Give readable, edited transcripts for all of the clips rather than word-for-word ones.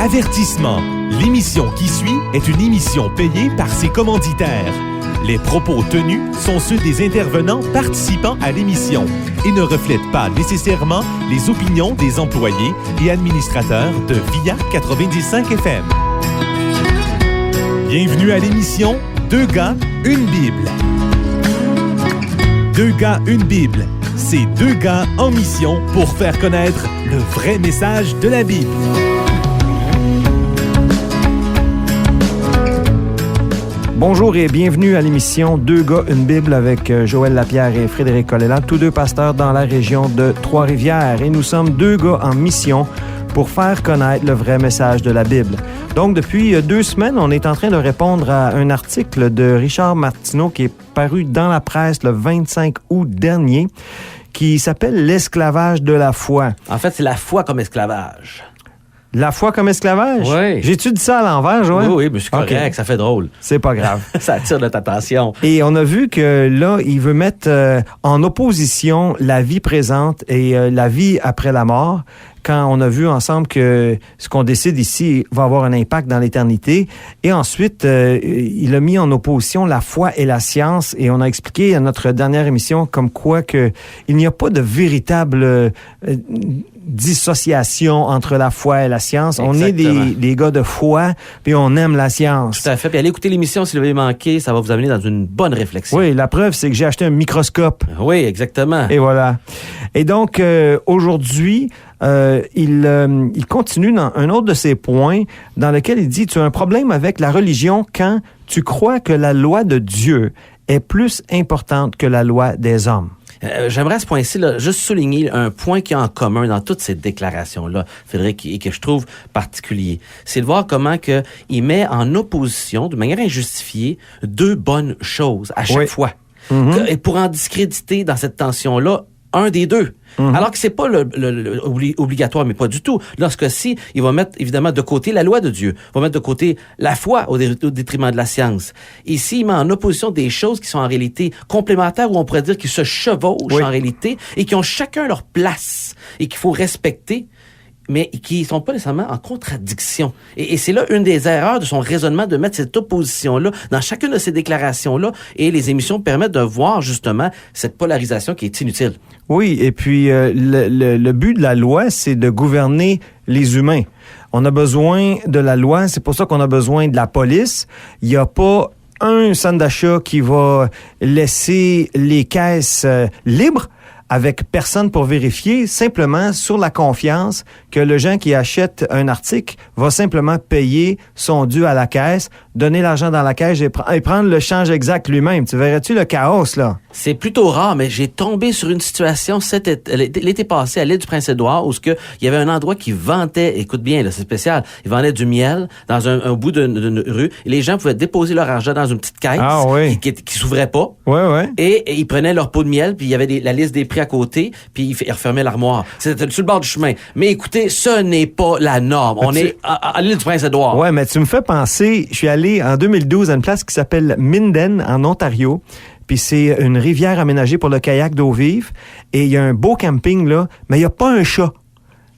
Avertissement. L'émission qui suit est une émission payée par ses commanditaires. Les propos tenus sont ceux des intervenants participant à l'émission et ne reflètent pas nécessairement les opinions des employés et administrateurs de VIA 95 FM. Bienvenue à l'émission Deux gars, une Bible. Deux gars, une Bible. C'est deux gars en mission pour faire connaître le vrai message de la Bible. Bonjour et bienvenue à l'émission Deux gars, une Bible avec Joël Lapierre et Frédéric Colella, tous deux pasteurs dans la région de Trois-Rivières. Et nous sommes deux gars en mission pour faire connaître le vrai message de la Bible. Donc, depuis 2 semaines, on est en train de répondre à un article de Richard Martineau qui est paru dans la presse le 25 août dernier, qui s'appelle « L'esclavage de la foi ». En fait, c'est la foi comme esclavage. La foi comme esclavage? Oui. J'ai-tu dit ça à l'envers, Joël? Oui, mais c'est correct, Okay. ça fait drôle. C'est pas grave. Ça attire notre attention. Et on a vu que là, il veut mettre en opposition la vie présente et la vie après la mort, quand on a vu ensemble que ce qu'on décide ici va avoir un impact dans l'éternité. Et ensuite, il a mis en opposition la foi et la science. Et on a expliqué à notre dernière émission comme quoi que il n'y a pas de véritable dissociation entre la foi et la science. Exactement. On est des gars de foi, puis on aime la science. Tout à fait. Puis allez écouter l'émission si vous l'avez manqué, ça va vous amener dans une bonne réflexion. Oui, la preuve, c'est que j'ai acheté un microscope. Oui, exactement. Et voilà. Et donc, aujourd'hui, il continue dans un autre de ses points dans lequel il dit « Tu as un problème avec la religion quand tu crois que la loi de Dieu est plus importante que la loi des hommes. » J'aimerais à ce point-ci là, juste souligner un point qu'il y a en commun dans toutes ces déclarations-là, Frédéric, et que je trouve particulier. C'est de voir comment que il met en opposition, de manière injustifiée, 2 bonnes choses à chaque fois. Mm-hmm. Et pour en discréditer dans cette tension-là, un des 2. Mm-hmm. Alors que c'est pas obligatoire, mais pas du tout. Dans ce cas-ci, il va mettre évidemment de côté la loi de Dieu. Il va mettre de côté la foi au détriment de la science. Ici, il met en opposition des choses qui sont en réalité complémentaires, ou on pourrait dire qu'ils se chevauchent en réalité, et qui ont chacun leur place, et qu'il faut respecter, mais qui ne sont pas nécessairement en contradiction. Et c'est là une des erreurs de son raisonnement, de mettre cette opposition-là dans chacune de ces déclarations-là, et les émissions permettent de voir justement cette polarisation qui est inutile. Oui, et puis le but de la loi, c'est de gouverner les humains. On a besoin de la loi, c'est pour ça qu'on a besoin de la police. Il n'y a pas un centre d'achat qui va laisser les caisses libres, avec personne pour vérifier, simplement sur la confiance que le gens qui achète un article va simplement payer son dû à la caisse, donner l'argent dans la caisse et prendre le change exact lui-même. Tu verrais-tu le chaos, là? C'est plutôt rare, mais j'ai tombé sur une situation l'été passé à l'île du Prince-Édouard où il y avait un endroit qui vendait, écoute bien, là, c'est spécial, il vendait du miel dans un bout d'une rue et les gens pouvaient déposer leur argent dans une petite caisse qui s'ouvrait pas. Ouais. Et ils prenaient leur pot de miel, puis il y avait la liste des prix à côté, puis ils refermaient l'armoire. C'était sur le bord du chemin. Mais écoutez, ce n'est pas la norme. On est à l'île du Prince-Édouard. Ouais, mais tu me fais penser, je suis allé en 2012 à une place qui s'appelle Minden, en Ontario. Puis c'est une rivière aménagée pour le kayak d'eau vive. Et il y a un beau camping, là, mais il n'y a pas un chat.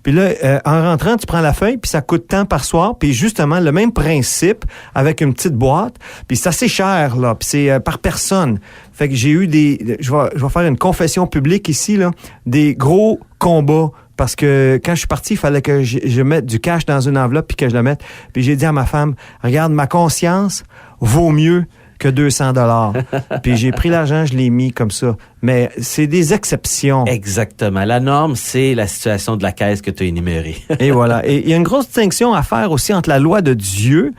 Puis là, en rentrant, tu prends la feuille, puis ça coûte tant par soir. Puis justement, le même principe avec une petite boîte. Puis c'est assez cher, là. Puis c'est par personne. Fait que j'ai eu je vais faire une confession publique ici, là. Des gros combats. Parce que quand je suis parti, il fallait que je mette du cash dans une enveloppe puis que je le mette. Puis j'ai dit à ma femme, regarde, ma conscience vaut mieux que 200 $. Puis j'ai pris l'argent, je l'ai mis comme ça. Mais c'est des exceptions. Exactement. La norme, c'est la situation de la caisse que tu as énumérée. Et voilà. Et il y a une grosse distinction à faire aussi entre la loi de Dieu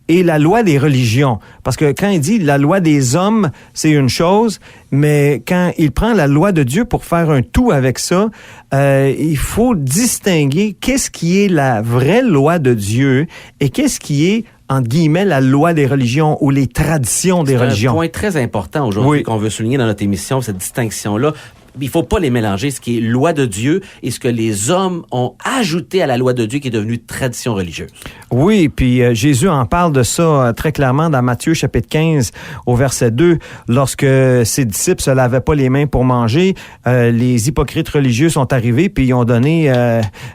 et la loi des religions. Parce que quand il dit la loi des hommes, c'est une chose, mais quand il prend la loi de Dieu pour faire un tout avec ça, il faut distinguer qu'est-ce qui est la vraie loi de Dieu et qu'est-ce qui est entre guillemets, la loi des religions ou les traditions des religions. C'est un point très important aujourd'hui qu'on veut souligner dans notre émission, cette distinction-là. il faut pas les mélanger, ce qui est loi de Dieu et ce que les hommes ont ajouté à la loi de Dieu qui est devenue tradition religieuse. Oui, puis Jésus en parle de ça très clairement dans Matthieu chapitre 15 au verset 2. Lorsque ses disciples se lavaient pas les mains pour manger, les hypocrites religieux sont arrivés puis ils ont donné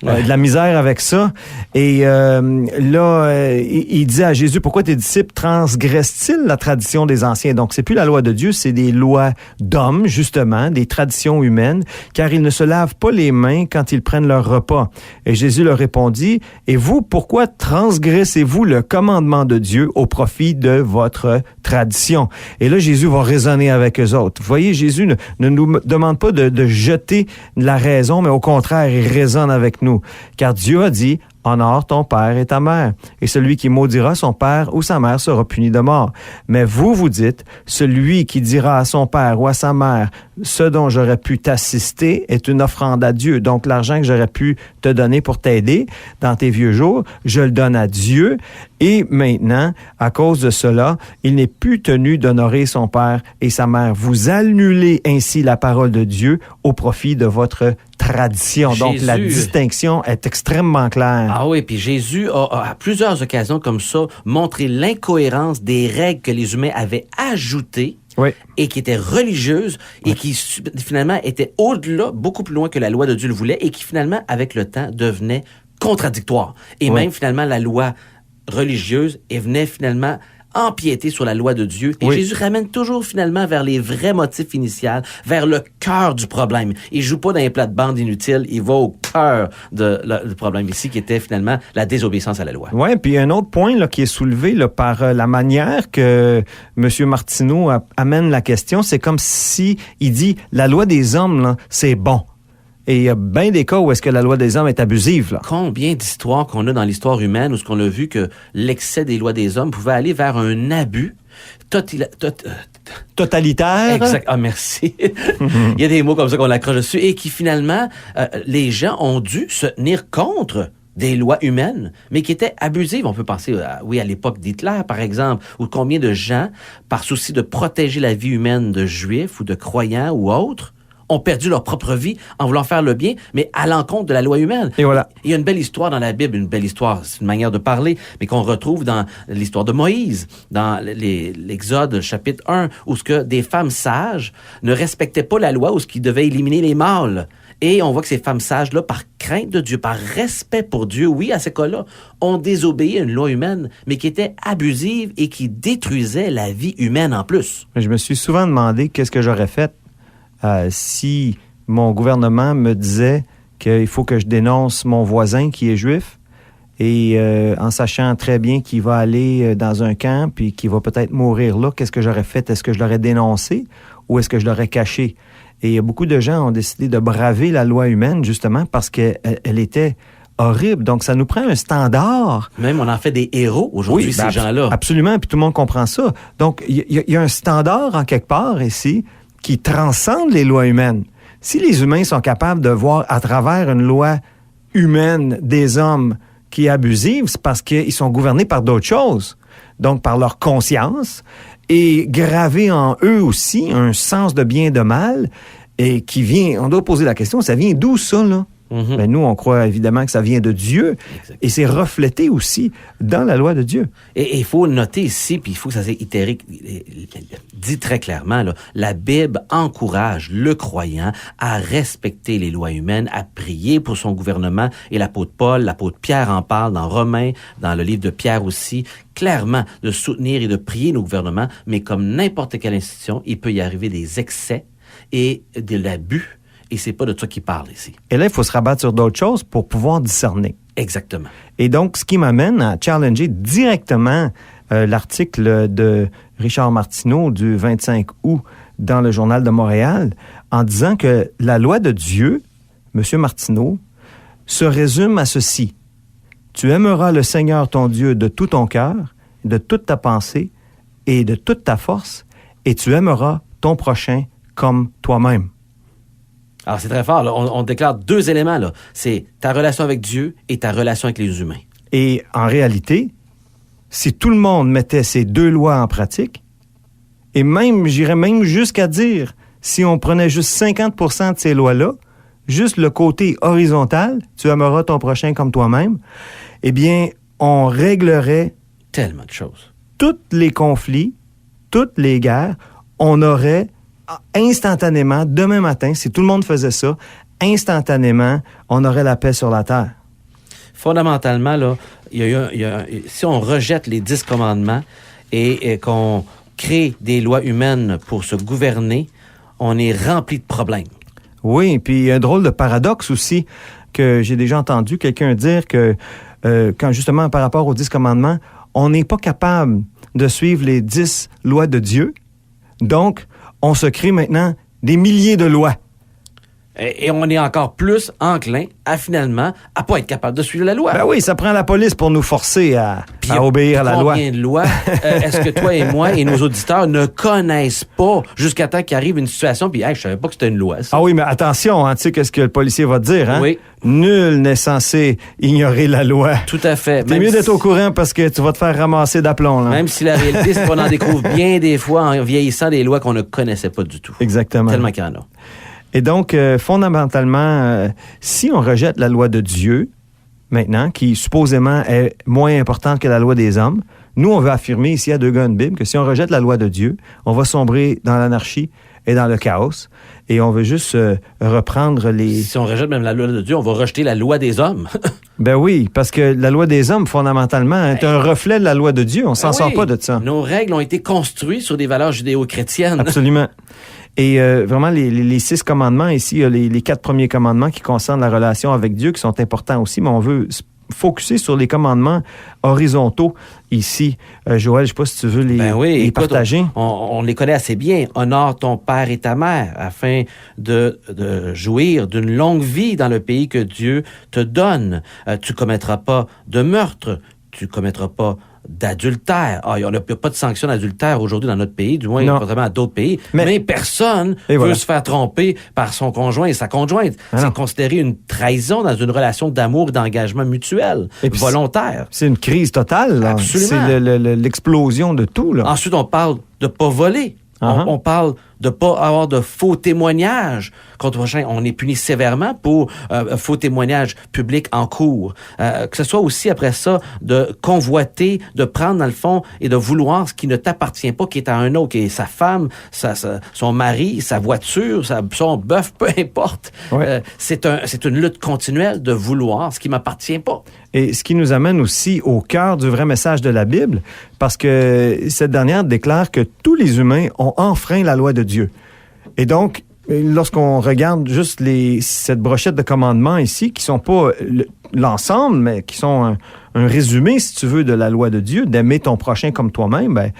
de la misère avec ça. Et il dit à Jésus, pourquoi tes disciples transgressent-ils la tradition des anciens? Donc, c'est plus la loi de Dieu, c'est des lois d'hommes, justement, des traditions humaines, car ils ne se lavent pas les mains quand ils prennent leur repas. Et Jésus leur répondit, et vous, pourquoi transgressez-vous le commandement de Dieu au profit de votre tradition? Et là, Jésus va raisonner avec eux autres. Vous voyez, Jésus ne nous demande pas de jeter la raison, mais au contraire, il raisonne avec nous. Car Dieu a dit, honore ton père et ta mère. Et celui qui maudira son père ou sa mère sera puni de mort. Mais vous dites, celui qui dira à son père ou à sa mère, ce dont j'aurais pu t'assister est une offrande à Dieu. Donc, l'argent que j'aurais pu te donner pour t'aider dans tes vieux jours, je le donne à Dieu. Et maintenant, à cause de cela, il n'est plus tenu d'honorer son père et sa mère. Vous annulez ainsi la parole de Dieu au profit de votre tradition. Jésus, donc, la distinction est extrêmement claire. Ah oui, puis Jésus a, à plusieurs occasions comme ça, montré l'incohérence des règles que les humains avaient ajoutées et qui étaient religieuses et qui finalement étaient au-delà, beaucoup plus loin que la loi de Dieu le voulait et qui finalement, avec le temps, devenaient contradictoires. Et même finalement, la loi religieuse venait finalement empiéter sur la loi de Dieu. Et Jésus ramène toujours finalement vers les vrais motifs initiaux, vers le cœur du problème. Il joue pas dans les plates-bandes inutiles, il va au cœur du problème ici, qui était finalement la désobéissance à la loi. Oui, puis un autre point là, qui est soulevé là, par la manière que M. Martineau amène la question, c'est comme si il dit, la loi des hommes, là, c'est bon. Et il y a bien des cas où est-ce que la loi des hommes est abusive, là. Combien d'histoires qu'on a dans l'histoire humaine où ce qu'on a vu que l'excès des lois des hommes pouvait aller vers un abus totalitaire. Exact. Ah, merci. Il y a des mots comme ça qu'on accroche dessus et qui finalement, les gens ont dû se tenir contre des lois humaines, mais qui étaient abusives. On peut penser, à l'époque d'Hitler, par exemple, où combien de gens, par souci de protéger la vie humaine de juifs ou de croyants ou autres, ont perdu leur propre vie en voulant faire le bien, mais à l'encontre de la loi humaine. Et voilà. Il y a une belle histoire dans la Bible, une belle histoire, c'est une manière de parler, mais qu'on retrouve dans l'histoire de Moïse, dans l'Exode chapitre 1, où ce que des femmes sages ne respectaient pas la loi, où ce qui devait éliminer les mâles. Et on voit que ces femmes sages-là, par crainte de Dieu, par respect pour Dieu, oui, à ces cas-là, ont désobéi à une loi humaine, mais qui était abusive et qui détruisait la vie humaine en plus. Je me suis souvent demandé qu'est-ce que j'aurais fait si mon gouvernement me disait qu'il faut que je dénonce mon voisin qui est juif et en sachant très bien qu'il va aller dans un camp puis qu'il va peut-être mourir là, qu'est-ce que j'aurais fait? Est-ce que je l'aurais dénoncé ou est-ce que je l'aurais caché? Et beaucoup de gens ont décidé de braver la loi humaine justement parce qu'elle était horrible. Donc, ça nous prend un standard. Même on en fait des héros aujourd'hui, ces gens-là. Absolument, puis tout le monde comprend ça. Donc, il y a un standard en quelque part ici qui transcende les lois humaines. Si les humains sont capables de voir à travers une loi humaine des hommes qui est abusive, c'est parce qu'ils sont gouvernés par d'autres choses, donc par leur conscience, et gravé en eux aussi un sens de bien et de mal, et qui vient, on doit poser la question, ça vient d'où ça, là? Mm-hmm. Ben nous, on croit évidemment que ça vient de Dieu. Exactement. Et c'est reflété aussi dans la loi de Dieu. Et il faut noter ici, puis il faut que ça soit itéré, dit très clairement, là, la Bible encourage le croyant à respecter les lois humaines, à prier pour son gouvernement. Et l'apôtre Paul, l'apôtre Pierre en parle dans Romains, dans le livre de Pierre aussi, clairement de soutenir et de prier nos gouvernements. Mais comme n'importe quelle institution, il peut y arriver des excès et de l'abus. Et c'est pas de ça qu'il parle ici. Et là, il faut se rabattre sur d'autres choses pour pouvoir discerner. Exactement. Et donc, ce qui m'amène à challenger directement l'article de Richard Martineau du 25 août dans le Journal de Montréal, en disant que la loi de Dieu, M. Martineau, se résume à ceci. Tu aimeras le Seigneur ton Dieu de tout ton cœur, de toute ta pensée et de toute ta force, et tu aimeras ton prochain comme toi-même. Alors, c'est très fort. Là. On déclare deux éléments. Là. C'est ta relation avec Dieu et ta relation avec les humains. Et en réalité, si tout le monde mettait ces deux lois en pratique, et même, j'irais même jusqu'à dire, si on prenait juste 50% de ces lois-là, juste le côté horizontal, tu aimeras ton prochain comme toi-même, eh bien, on réglerait Tellement de choses. tous les conflits, toutes les guerres. On aurait instantanément, demain matin, si tout le monde faisait ça, instantanément, on aurait la paix sur la terre. Fondamentalement, là, si on rejette les 10 commandements et qu'on crée des lois humaines pour se gouverner, on est rempli de problèmes. Oui, puis il y a un drôle de paradoxe aussi que j'ai déjà entendu quelqu'un dire que quand justement par rapport aux 10 commandements, on n'est pas capable de suivre les 10 lois de Dieu. Donc, on se crée maintenant des milliers de lois. Et on est encore plus enclin à finalement à pas être capable de suivre la loi. Ben oui, ça prend la police pour nous forcer à obéir à la loi. Combien de lois est-ce que toi et moi et nos auditeurs ne connaissent pas jusqu'à temps qu'il arrive une situation puis hey, je savais pas que c'était une loi. Ça. Ah oui, mais attention, hein, tu sais qu'est-ce que le policier va te dire, hein? Oui. Nul n'est censé ignorer la loi. Tout à fait. C'est mieux d'être au courant parce que tu vas te faire ramasser d'aplomb, là. Même si la réalité, c'est qu'on en découvre bien des fois en vieillissant des lois qu'on ne connaissait pas du tout. Exactement. Tellement qu'il y en a. Et donc, fondamentalement, si on rejette la loi de Dieu, maintenant, qui supposément est moins importante que la loi des hommes, nous, on veut affirmer ici à Deux gars une Bible que si on rejette la loi de Dieu, on va sombrer dans l'anarchie et dans le chaos. Et on veut juste reprendre les... Si on rejette même la loi de Dieu, on va rejeter la loi des hommes. Ben oui, parce que la loi des hommes, fondamentalement, est un reflet de la loi de Dieu. On s'en sort pas de ça. Nos règles ont été construites sur des valeurs judéo-chrétiennes. Absolument. Et vraiment, les 6 commandements, ici, il y a les 4 premiers commandements qui concernent la relation avec Dieu, qui sont importants aussi, mais on veut focuser sur les commandements horizontaux ici. Joël, je ne sais pas si tu veux les partager. On les connaît assez bien. Honore ton père et ta mère afin de jouir d'une longue vie dans le pays que Dieu te donne. Tu commettras pas de meurtre. Tu commettras pas d'adultère. On n'a pas de sanction d'adultère aujourd'hui dans notre pays, du moins contrairement à d'autres pays. Mais personne veut se faire tromper par son conjoint et sa conjointe. C'est considéré une trahison dans une relation d'amour et d'engagement mutuel, volontaire. C'est une crise totale. Là. Absolument. C'est l'explosion de tout. Là. Ensuite, on parle de pas voler. On parle de pas avoir de faux témoignages. Contre prochain, on est puni sévèrement pour faux témoignages publics en cours. Que ce soit aussi après ça de convoiter, de prendre dans le fond et de vouloir ce qui ne t'appartient pas, qui est à un autre, qui est sa femme, son mari, sa voiture, son bœuf, peu importe. Ouais. C'est une lutte continuelle de vouloir ce qui m'appartient pas. Et ce qui nous amène aussi au cœur du vrai message de la Bible, parce que cette dernière déclare que tous les humains ont enfreint la loi de Dieu. Et donc, lorsqu'on regarde juste cette brochette de commandements ici, qui sont pas l'ensemble, mais qui sont un résumé, si tu veux, de la loi de Dieu, d'aimer ton prochain comme toi-même,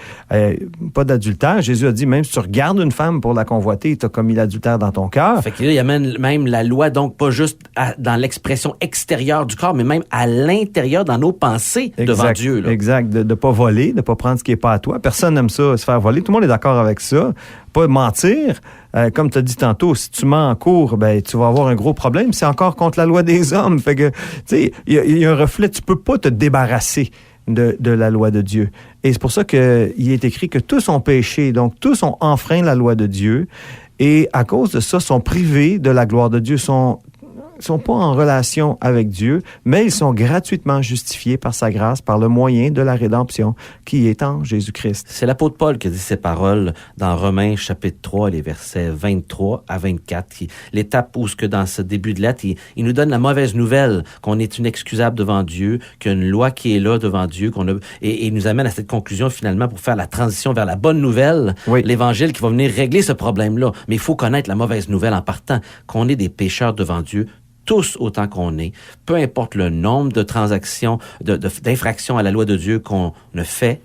pas d'adultère. Jésus a dit, même si tu regardes une femme pour la convoiter, tu as commis l'adultère dans ton cœur. Fait que là, il y a même la loi, donc pas juste dans l'expression extérieure du corps, mais même à l'intérieur, dans nos pensées devant Dieu. Là. Exact, de ne pas voler, de ne pas prendre ce qui n'est pas à toi. Personne n'aime ça, se faire voler. Tout le monde est d'accord avec ça. Pas mentir. Comme tu as dit tantôt, si tu mens en cours, tu vas avoir un gros problème. C'est encore contre la loi des hommes. Fait que, tu sais, il y a un reflet. Tu peux pas te débarrasser de la loi de Dieu. Et c'est pour ça qu'il est écrit que tous ont péché. Donc, tous ont enfreint la loi de Dieu. Et à cause de ça, sont privés de la gloire de Dieu, sont pas en relation avec Dieu, mais ils sont gratuitement justifiés par sa grâce, par le moyen de la rédemption qui est en Jésus-Christ. C'est l'apôtre Paul qui dit ces paroles dans Romains chapitre 3, les versets 23 à 24. L'étape où, dans ce début de lettre, il nous donne la mauvaise nouvelle qu'on est inexcusable devant Dieu, qu'il y a une loi qui est là devant Dieu, et il nous amène à cette conclusion finalement pour faire la transition vers la bonne nouvelle, l'Évangile qui va venir régler ce problème-là. Mais il faut connaître la mauvaise nouvelle en partant, qu'on est des pécheurs devant Dieu, tous autant qu'on est, peu importe le nombre de transactions, d'infractions à la loi de Dieu qu'on a fait,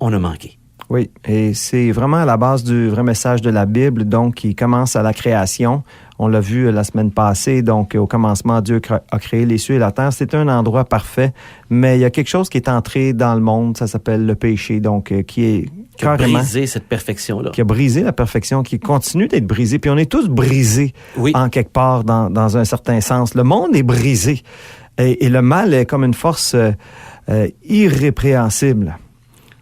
on a manqué. Oui, et c'est vraiment à la base du vrai message de la Bible, donc qui commence à la création. On l'a vu la semaine passée, donc au commencement, Dieu a créé les cieux et la terre. C'est un endroit parfait, mais il y a quelque chose qui est entré dans le monde, ça s'appelle le péché, donc qui est carrément... Qui a brisé cette perfection-là. Qui a brisé la perfection, qui continue d'être brisée. Puis on est tous brisés en quelque part, dans un certain sens. Le monde est brisé et le mal est comme une force irrépréhensible.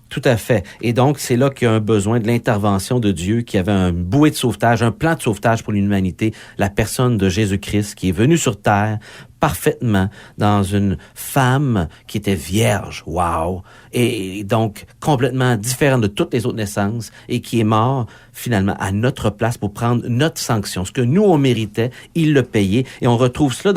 Tout à fait. Et donc, c'est là qu'il y a un besoin de l'intervention de Dieu, qui avait un bouée de sauvetage, un plan de sauvetage pour l'humanité, la personne de Jésus-Christ, qui est venu sur terre parfaitement dans une femme qui était vierge. Wow! Et donc, complètement différente de toutes les autres naissances et qui est mort, finalement, à notre place pour prendre notre sanction. Ce que nous, on méritait, il l'a payé. Et on retrouve cela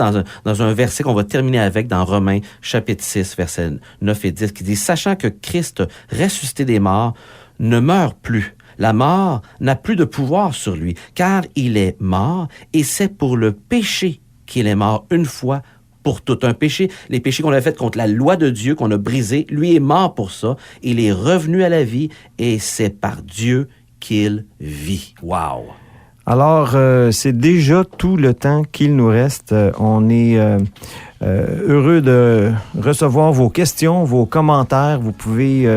dans un verset qu'on va terminer avec dans Romains, chapitre 6, versets 9 et 10, qui dit « Sachant que Christ, ressuscité des morts, ne meurt plus. La mort n'a plus de pouvoir sur lui, car il est mort, et c'est pour le péché qu'il est mort une fois pour tout. Un péché, les péchés qu'on a fait contre la loi de Dieu, qu'on a brisé, lui est mort pour ça. Il est revenu à la vie, et c'est par Dieu qu'il vit. » Wow! Alors, c'est déjà tout le temps qu'il nous reste. On est heureux de recevoir vos questions, vos commentaires. Vous pouvez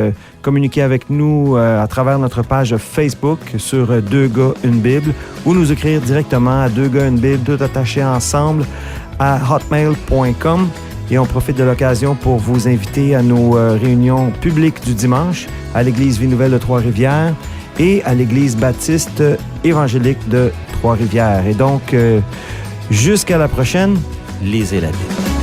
communiquer avec nous à travers notre page Facebook sur Deux gars, une Bible, ou nous écrire directement à Deux gars, une Bible, tout attaché ensemble, à hotmail.com. Et on profite de l'occasion pour vous inviter à nos réunions publiques du dimanche à l'Église Vie Nouvelle de Trois-Rivières et à l'Église baptiste évangélique de Trois-Rivières. Et donc, jusqu'à la prochaine, lisez la Bible.